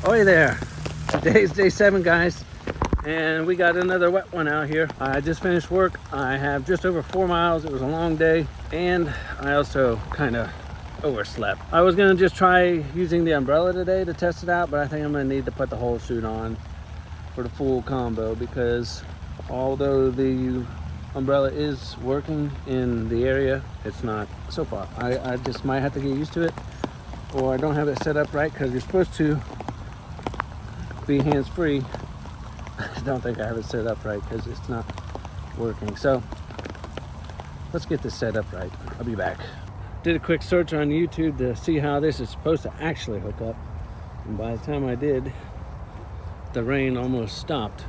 Oi there. Today's day 7, guys, and we got another wet one out here. I just finished work. I have just over 4 miles. It was a long day, and I also kind of overslept. I was gonna just try using the umbrella today to test it out, but I think I'm gonna need to put the whole suit on for the full combo, because although the umbrella is working in the area, it's not so far. I just might have to get used to it, or I don't have it set up right, because you're supposed to be hands-free. I don't think I have it set up right because it's not working. So let's get this set up right. I'll be back. Did a quick search on YouTube to see how this is supposed to actually hook up, and by the time I did, the rain almost stopped.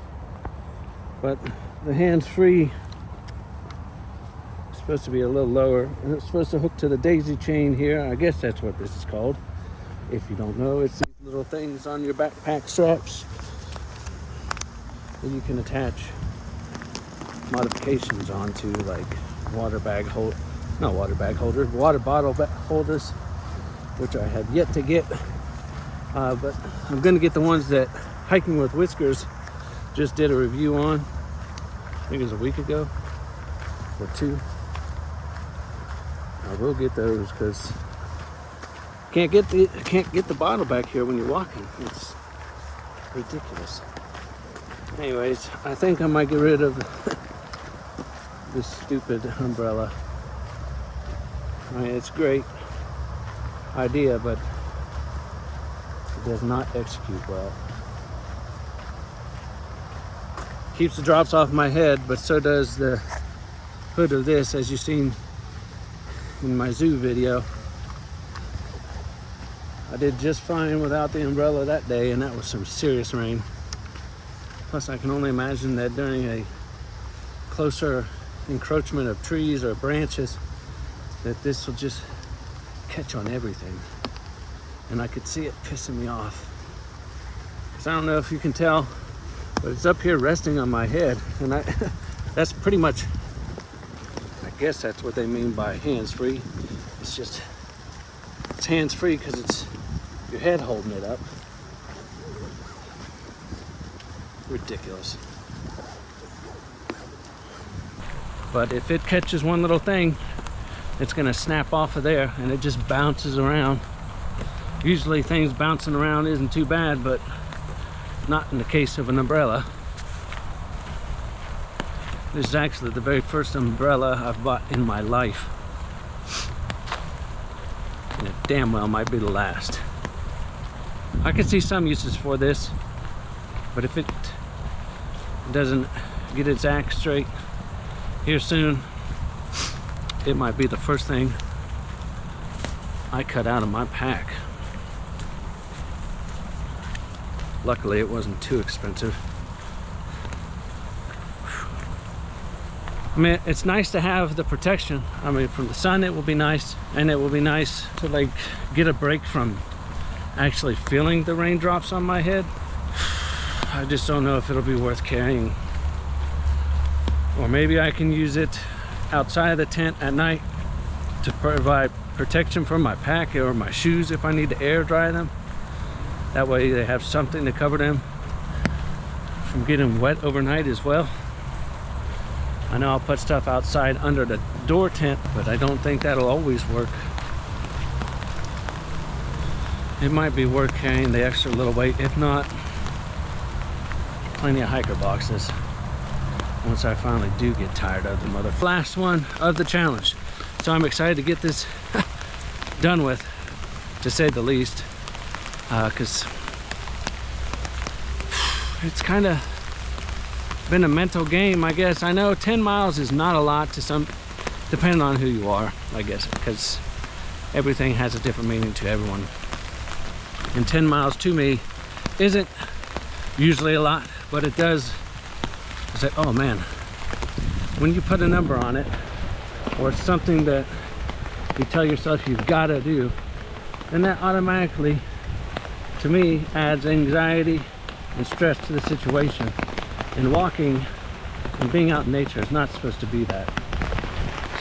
But the hands-free is supposed to be a little lower, and it's supposed to hook to the daisy chain here. I guess that's what this is called. If you don't know, it's these little things on your backpack straps that you can attach modifications onto, like water bottle holders, which I have yet to get. But I'm gonna get the ones that Hiking with Whiskers just did a review on. I think it was a week ago or 2. I will get those because can't get the bottle back here when you're walking. It's ridiculous. Anyways, I think I might get rid of this stupid umbrella. I mean, it's a great idea, but it does not execute well. Keeps the drops off my head, but so does the hood of this, as you've seen in my zoo video. I did just fine without the umbrella that day, and that was some serious rain. Plus, I can only imagine that during a closer encroachment of trees or branches, that this will just catch on everything. And I could see it pissing me off. Because I don't know if you can tell, but it's up here resting on my head. And that's pretty much, I guess that's what they mean by hands-free. It's just, it's hands-free because it's your head holding it up. Ridiculous. But if it catches one little thing, it's gonna snap off of there, and it just bounces around. Usually things bouncing around isn't too bad, but not in the case of an umbrella. This is actually the very first umbrella I've bought in my life, and it damn well might be the last. I could see some uses for this, but if it doesn't get its act straight here soon, it might be the first thing I cut out of my pack. Luckily, it wasn't too expensive. I mean, it's nice to have the protection. I mean, from the sun it will be nice, and it will be nice to like get a break from actually feeling the raindrops on my head. I just don't know if it'll be worth carrying. Or maybe I can use it outside of the tent at night to provide protection for my pack or my shoes if I need to air dry them. That way they have something to cover them from getting wet overnight as well. I know I'll put stuff outside under the door tent, but I don't think that'll always work. It might be worth carrying the extra little weight. If not, plenty of hiker boxes once I finally do get tired of the mother. Last one of the challenge. So I'm excited to get this done with, to say the least, because it's kind of been a mental game, I guess. I know 10 miles is not a lot to some, depending on who you are, I guess, because everything has a different meaning to everyone. And 10 miles to me isn't usually a lot, but it does say, oh man, when you put a number on it, or it's something that you tell yourself you've got to do, then that automatically, to me, adds anxiety and stress to the situation. And walking and being out in nature is not supposed to be that.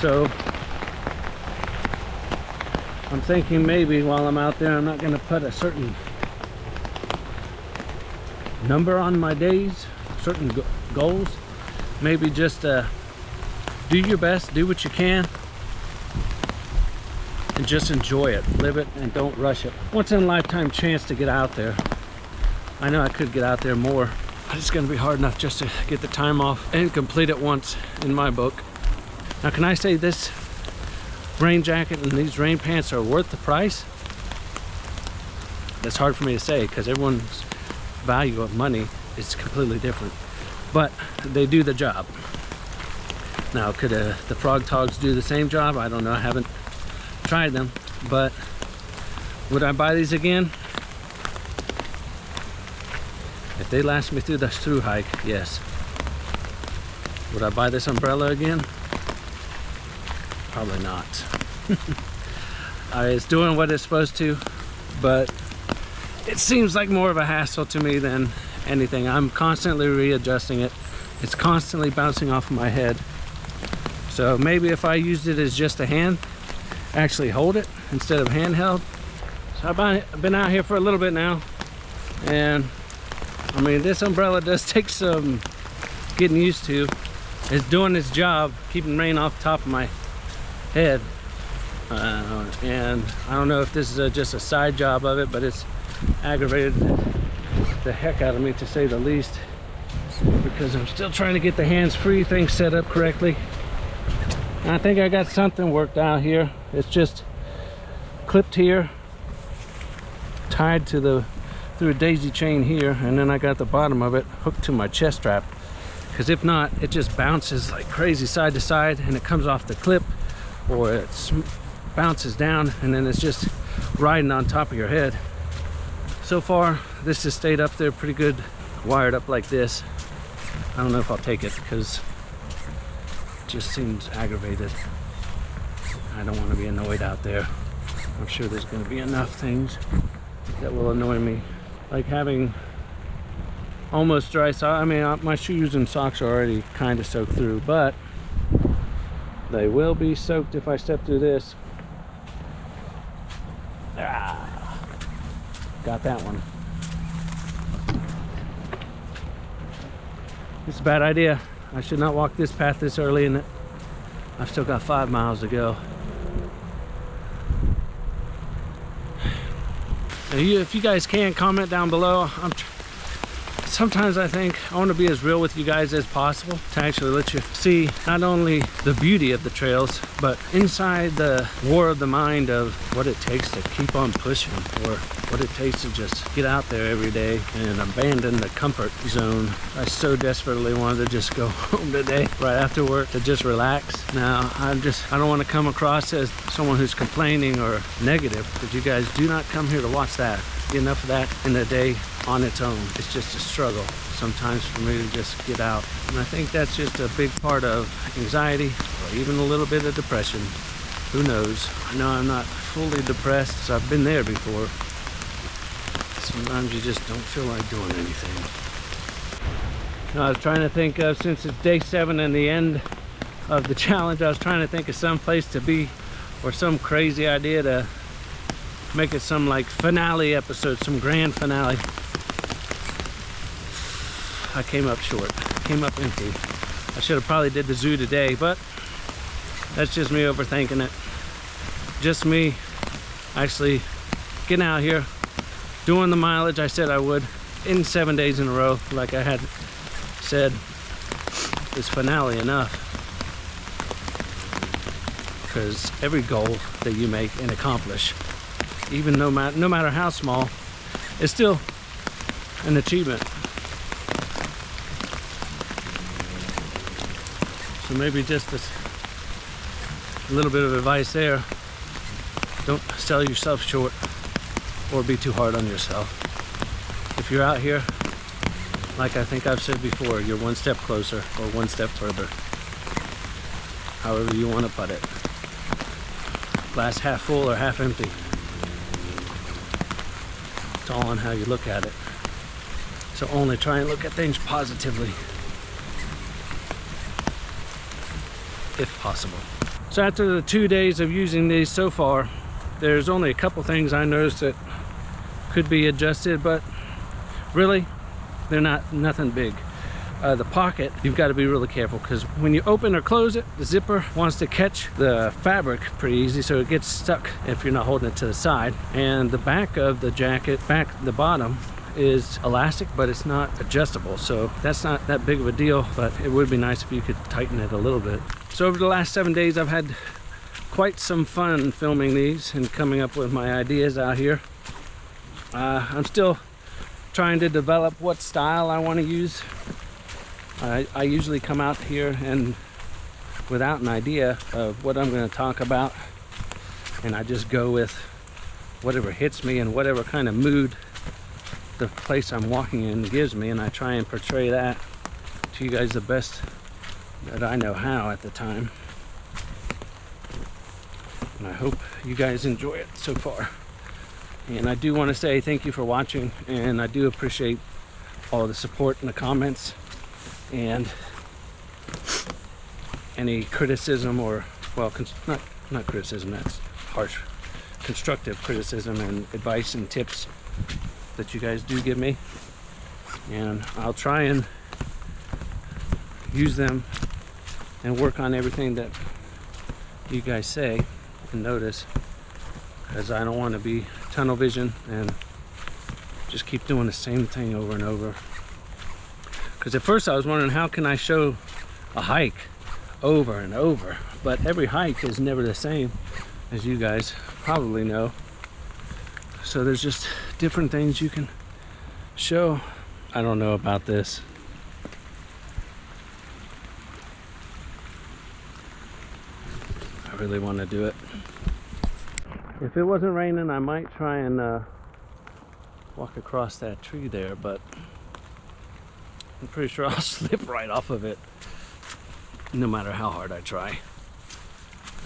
So I'm thinking maybe while I'm out there, I'm not going to put a certain number on my days, certain goals. Maybe just do your best, do what you can, and just enjoy it, live it, and don't rush it. Once in a lifetime chance to get out there. I know I could get out there more, but it's gonna be hard enough just to get the time off and complete it once in my book. Now, can I say this rain jacket and these rain pants are worth the price? That's hard for me to say because everyone's value of money is completely different, but they do the job. Now, could the Frog Togs do the same job? I don't know, I haven't tried them, but would I buy these again? If they last me through this through hike, yes. Would I buy this umbrella again? Probably not. It's doing what it's supposed to, but it seems like more of a hassle to me than anything. I'm constantly readjusting it. It's constantly bouncing off of my head. So maybe if I used it as just a hand, actually hold it instead of handheld. So I've been out here for a little bit now, and I mean, this umbrella does take some getting used to. It's doing its job, keeping rain off the top of my head. And I don't know if this is just a side job of it, but it's aggravated the heck out of me, to say the least, because I'm still trying to get the hands-free thing set up correctly. And I think I got something worked out here. It's just clipped here, tied to through a daisy chain here, and then I got the bottom of it hooked to my chest strap, because if not, it just bounces like crazy side to side, and it comes off the clip, or it bounces down, and then it's just riding on top of your head. So far this has stayed up there pretty good, wired up like this. I don't know if I'll take it because it just seems aggravated. I don't want to be annoyed out there. I'm sure there's going to be enough things that will annoy me, like having almost dry socks. I mean, my shoes and socks are already kind of soaked through, but they will be soaked if I step through this. Got that one. It's a bad idea. I should not walk this path this early in it. I've still got 5 miles to go. If you guys can, comment down below. Sometimes I think I want to be as real with you guys as possible, to actually let you see not only the beauty of the trails, but inside the war of the mind of what it takes to keep on pushing, or what it takes to just get out there every day and abandon the comfort zone. I so desperately wanted to just go home today right after work to just relax. Now I don't want to come across as someone who's complaining or negative, because you guys do not come here to watch that. Get enough of that in a day on its own. It's just a struggle sometimes for me to just get out, and I think that's just a big part of anxiety, or even a little bit of depression. Who knows? I know I'm not fully depressed, so I've been there before. Sometimes you just don't feel like doing anything. Now, I was trying to think of, since it's day 7 and the end of the challenge, I was trying to think of some place to be, or some crazy idea to make it some like finale episode, some grand finale. I came up short, came up empty. I should have probably did the zoo today, but that's just me overthinking it. Just me actually getting out here, doing the mileage I said I would in 7 days in a row. Like I had said, is finale enough? Because every goal that you make and accomplish, even no matter how small, is still an achievement. So maybe just a little bit of advice there. Don't sell yourself short or be too hard on yourself. If you're out here, like I think I've said before, you're one step closer or one step further. However you want to put it. Glass half full or half empty. It's all on how you look at it. So only try and look at things positively, if possible. So after the 2 days of using these so far, there's only a couple things I noticed that could be adjusted, but really They're nothing big. The pocket, you've got to be really careful, because when you open or close it, the zipper wants to catch the fabric pretty easy, so it gets stuck if you're not holding it to the side. And the back of the jacket, the bottom, is elastic, but it's not adjustable, so that's not that big of a deal, but it would be nice if you could tighten it a little bit. So over the last 7 days, I've had quite some fun filming these and coming up with my ideas out here. I'm still trying to develop what style I want to use. I usually come out here and without an idea of what I'm going to talk about, and I just go with whatever hits me and whatever kind of mood the place I'm walking in gives me, and I try and portray that to you guys the best that I know how at the time. And I hope you guys enjoy it so far. And I do want to say thank you for watching, and I do appreciate all the support in the comments and any criticism, or well, not criticism, that's harsh, constructive criticism and advice and tips that you guys do give me, and I'll try and use them and work on everything that you guys say and notice, because I don't want to be tunnel vision and just keep doing the same thing over and over. Because at first I was wondering, how can I show a hike over and over? But every hike is never the same, as you guys probably know. So there's just different things you can show. I don't know about this. I really want to do it. If it wasn't raining, I might try and walk across that tree there, but I'm pretty sure I'll slip right off of it no matter how hard I try.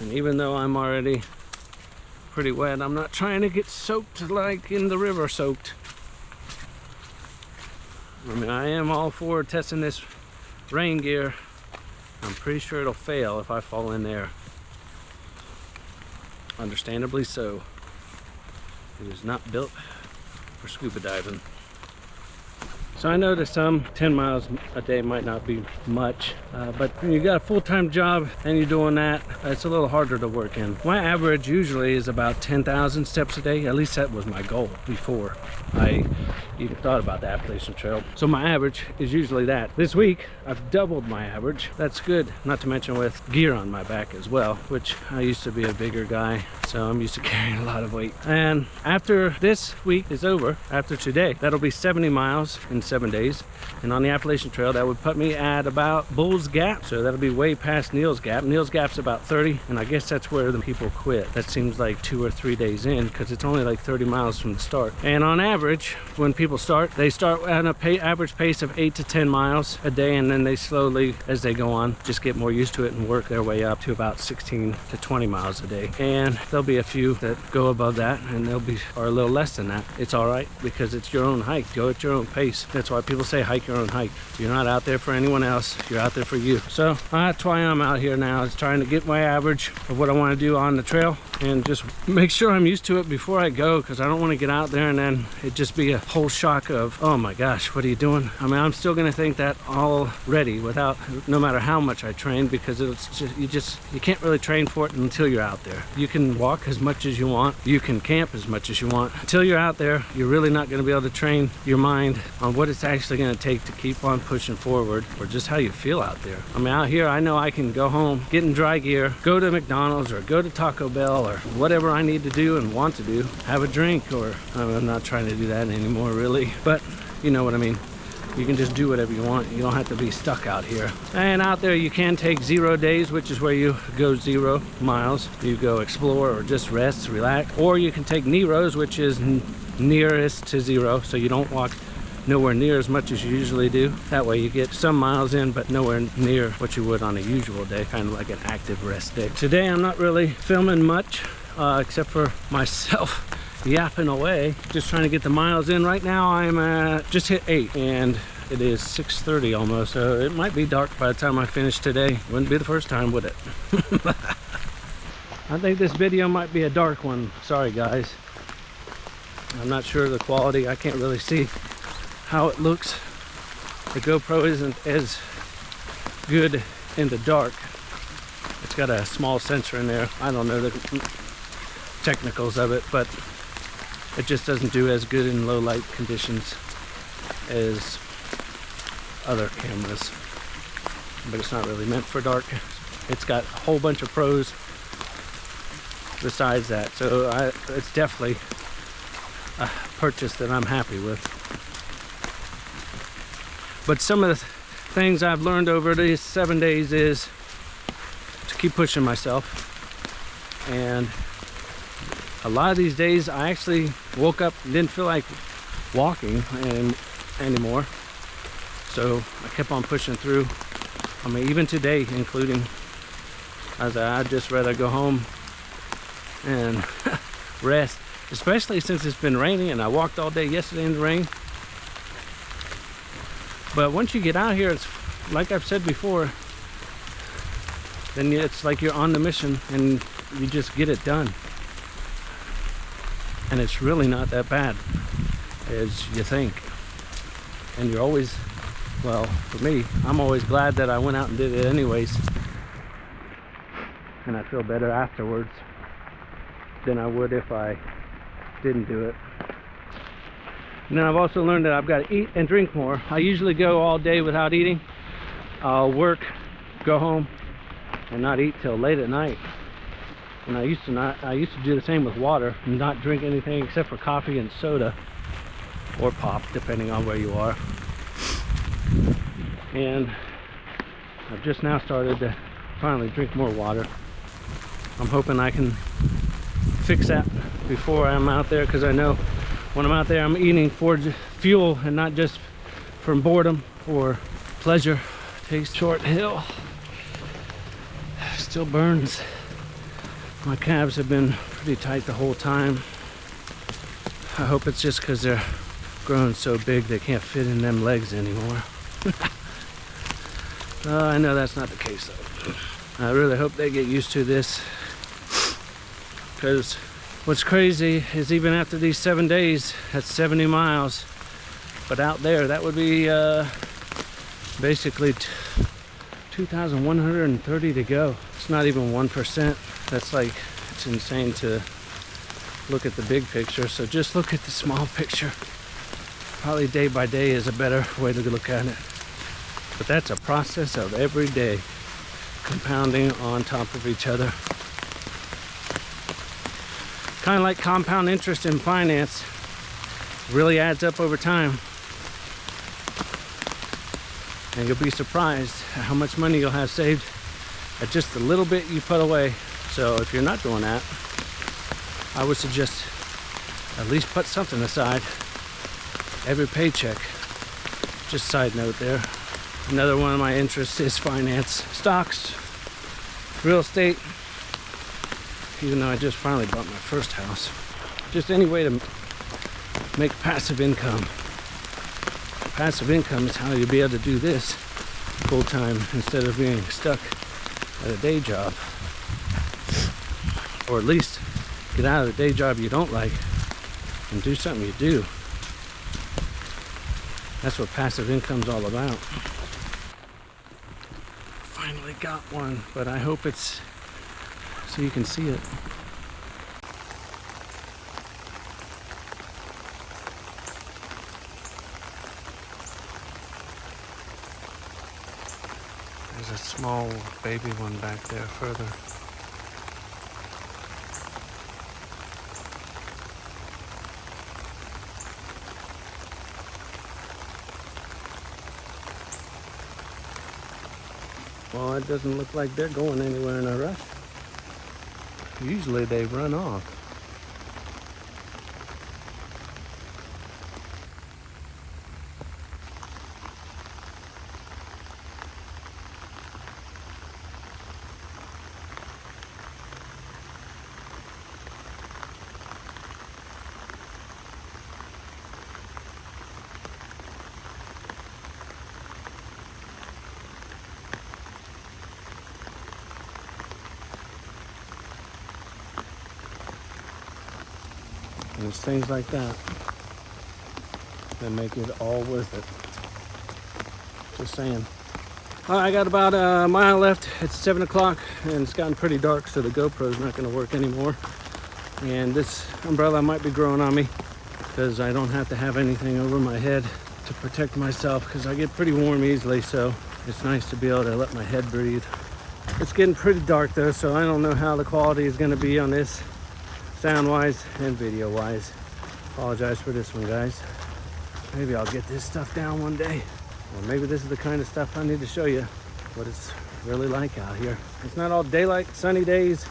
And even though I'm already pretty wet, I'm not trying to get soaked like in the river soaked. I mean, I am all for testing this rain gear. I'm pretty sure it'll fail if I fall in there. Understandably so. It is not built for scuba diving. So I know that some 10 miles a day might not be much, but when you got a full-time job and you're doing that, it's a little harder to work in. My average usually is about 10,000 steps a day. At least that was my goal before I even thought about the Appalachian Trail. So my average is usually that. This week, I've doubled my average. That's good, not to mention with gear on my back as well, which I used to be a bigger guy, so I'm used to carrying a lot of weight. And after this week is over, after today, that'll be 70 miles in 7 days. And on the Appalachian Trail, that would put me at about Bull's Gap. So that'll be way past Neil's Gap. Neil's Gap's about 30, and I guess that's where the people quit. That seems like 2 or 3 days in, because it's only like 30 miles from the start. And on average, when people start, they start at an average pace of 8 to 10 miles a day, and then they slowly, as they go on, just get more used to it and work their way up to about 16 to 20 miles a day. And there'll be a few that go above that, and they'll be, or a little less than that. It's all right, because it's your own hike. Go at your own pace. That's why people say hike your own hike. You're not out there for anyone else. You're out there for you. So that's why I'm out here now, is trying to get my average of what I want to do on the trail, and just make sure I'm used to it before I go, because I don't want to get out there and then it just be a whole shock of, oh my gosh, what are you doing? I mean, I'm still going to think that already without, no matter how much I train, because it's just, you can't really train for it until you're out there. You can walk as much as you want. You can camp as much as you want. Until you're out there, you're really not going to be able to train your mind on what it's actually going to take to keep on pushing forward, or just how you feel out there. I mean, out here, I know I can go home, get in dry gear, go to McDonald's or go to Taco Bell or whatever I need to do and want to do, have a drink, or I'm not trying to do that anymore really, but you know what I mean. You can just do whatever you want. You don't have to be stuck out here. And out there you can take 0 days, which is where you go 0 miles. You go explore or just rest, relax. Or you can take Neros, which is nearest to 0, so you don't walk nowhere near as much as you usually do. That way you get some miles in, but nowhere near what you would on a usual day, kind of like an active rest day. Today I'm not really filming much, except for myself yapping away, just trying to get the miles in. Right now I'm just hit 8, and it is 6:30 almost, so it might be dark by the time I finish today. Wouldn't be the first time, would it? I think this video might be a dark one. Sorry guys, I'm not sure of the quality. I can't really see how it looks the GoPro isn't as good in the dark. It's got a small sensor in there. I don't know the technicals of it, but it just doesn't do as good in low light conditions as other cameras. But it's not really meant for dark. It's got a whole bunch of pros besides that, so it's definitely a purchase that I'm happy with. But some of the things I've learned over these 7 days is to keep pushing myself. And a lot of these days I actually woke up and didn't feel like walking anymore, so I kept on pushing through. I mean, even today, including, I'd just rather go home and rest, especially since it's been raining and I walked all day yesterday in the rain. But once you get out here, it's like I've said before, then it's like you're on the mission and you just get it done. And it's really not that bad as you think. And you're always, well, for me, I'm always glad that I went out and did it anyways. And I feel better afterwards than I would if I didn't do it. And then I've also learned that I've got to eat and drink more. I usually go all day without eating. I'll work, go home, and not eat till late at night. And I used to do the same with water and not drink anything except for coffee and soda or pop, depending on where you are. And I've just now started to finally drink more water. I'm hoping I can fix that before I'm out there, because I know when I'm out there I'm eating for fuel and not just from boredom or pleasure. Takes short hill. Still burns. My calves have been pretty tight the whole time. I hope it's just because they're growing so big they can't fit in them legs anymore. I know that's not the case though. I really hope they get used to this, because what's crazy is even after these 7 days, that's 70 miles. But out there, that would be basically 2,130 to go. It's not even 1%. That's like, it's insane to look at the big picture. So just look at the small picture. Probably day by day is a better way to look at it. But that's a process of every day compounding on top of each other. Kind of like compound interest in finance, really adds up over time. And you'll be surprised at how much money you'll have saved at just the little bit you put away. So if you're not doing that, I would suggest at least put something aside every paycheck. Just side note there. Another one of my interests is finance, stocks, real estate, even though I just finally bought my first house. Just any way to make passive income. Passive income is how you'll be able to do this full time instead of being stuck at a day job. Or at least get out of the day job you don't like and do something you do. That's what passive income's all about. Finally got one, but I hope it's so you can see it. There's a small baby one back there further. Well, it doesn't look like they're going anywhere in a rush. Usually they run off. And it's things like that that make it all worth it. Just saying. All right, I got about a mile left. It's 7 o'clock and it's gotten pretty dark, so the GoPro's not gonna work anymore. And this umbrella might be growing on me because I don't have to have anything over my head to protect myself, because I get pretty warm easily, so it's nice to be able to let my head breathe. It's getting pretty dark though, so I don't know how the quality is gonna be on this, sound-wise and video-wise. Apologize for this one, guys. Maybe I'll get this stuff down one day. Or maybe this is the kind of stuff I need to show you what it's really like out here. It's not all daylight, sunny days,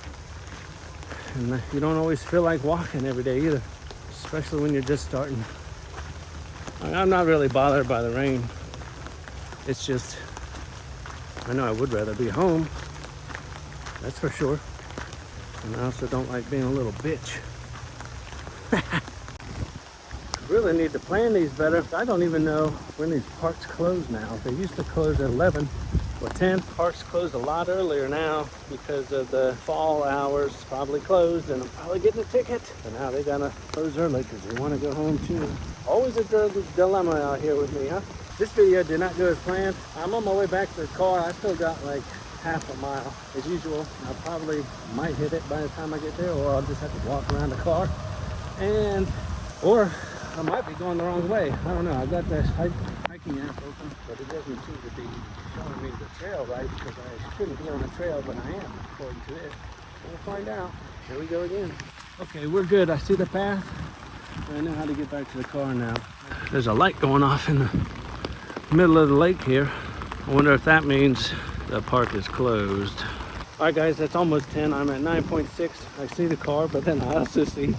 and you don't always feel like walking every day either, especially when you're just starting. I'm not really bothered by the rain. It's just, I know I would rather be home, that's for sure. And I also don't like being a little bitch. Really need to plan these better. I don't even know when these parks close now. They used to close at 11 or 10. Parks closed a lot earlier now because of the fall hours. Probably closed, and I'm probably getting a ticket. And now they gotta close early because they want to go home too. Always a dilemma out here with me, huh? This video did not go as planned. I'm on my way back to the car. I still got like half a mile as usual. I probably might hit it by the time I get there, or I'll just have to walk around the car, or I might be going the wrong way. I don't know. I got this hiking app open, but it doesn't seem to be showing me the trail right, because I shouldn't be on the trail, but I am according to it. We'll find out. Here we go again. Okay, we're good. I see the path. I know how to get back to the car now. There's a light going off in the middle of the lake here. I wonder if that means the park is closed. All right, guys, that's almost 10. I'm at 9.6. I see the car, but then I also see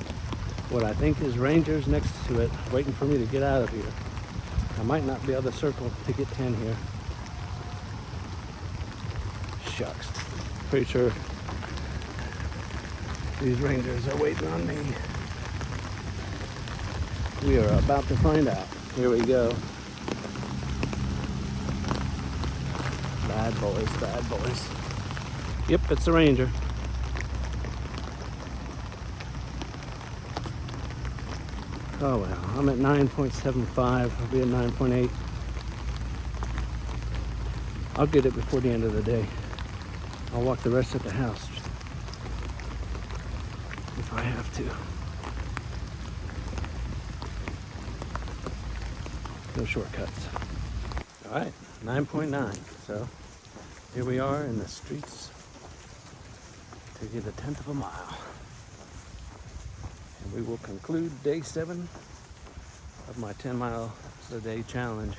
what I think is rangers next to it, waiting for me to get out of here. I might not be able to circle to get 10 here. Shucks. Pretty sure these rangers are waiting on me. We are about to find out. Here we go. Bad boys, bad boys. Yep, it's the ranger. Oh well, I'm at 9.75. I'll be at 9.8. I'll get it before the end of the day. I'll walk the rest of the house if I have to. No shortcuts. All right, 9.9. So here we are in the streets to get a 1/10 of a mile. And we will conclude day 7 of my 10 miles a day challenge.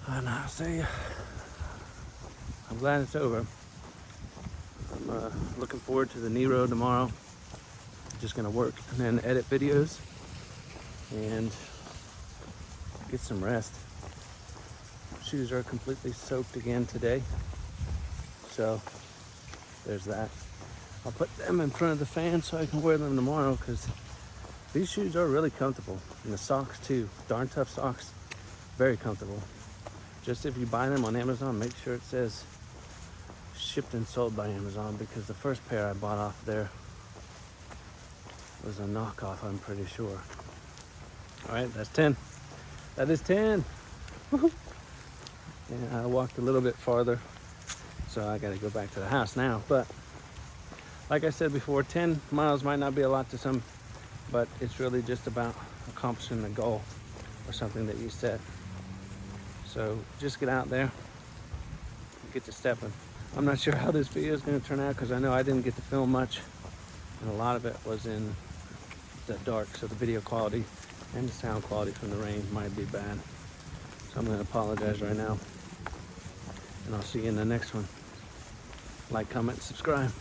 And I'll say, I'm glad it's over. I'm looking forward to the Nero tomorrow. Just gonna work and then edit videos and get some rest. Shoes are completely soaked again today, so there's that. I'll put them in front of the fan so I can wear them tomorrow, because these shoes are really comfortable, and the socks too. Darn tough socks, very comfortable. Just if you buy them on Amazon, make sure it says shipped and sold by Amazon, because the first pair I bought off there was a knockoff, I'm pretty sure. All right, that's 10. That is 10. Woohoo. Yeah, I walked a little bit farther, so I got to go back to the house now. But like I said before, 10 miles might not be a lot to some, but it's really just about accomplishing the goal or something that you set. So just get out there, get to stepping. I'm not sure how this video is going to turn out, because I know I didn't get to film much, and a lot of it was in the dark, so the video quality and the sound quality from the rain might be bad. So I'm going to apologize right now, and I'll see you in the next one. Like, comment, subscribe.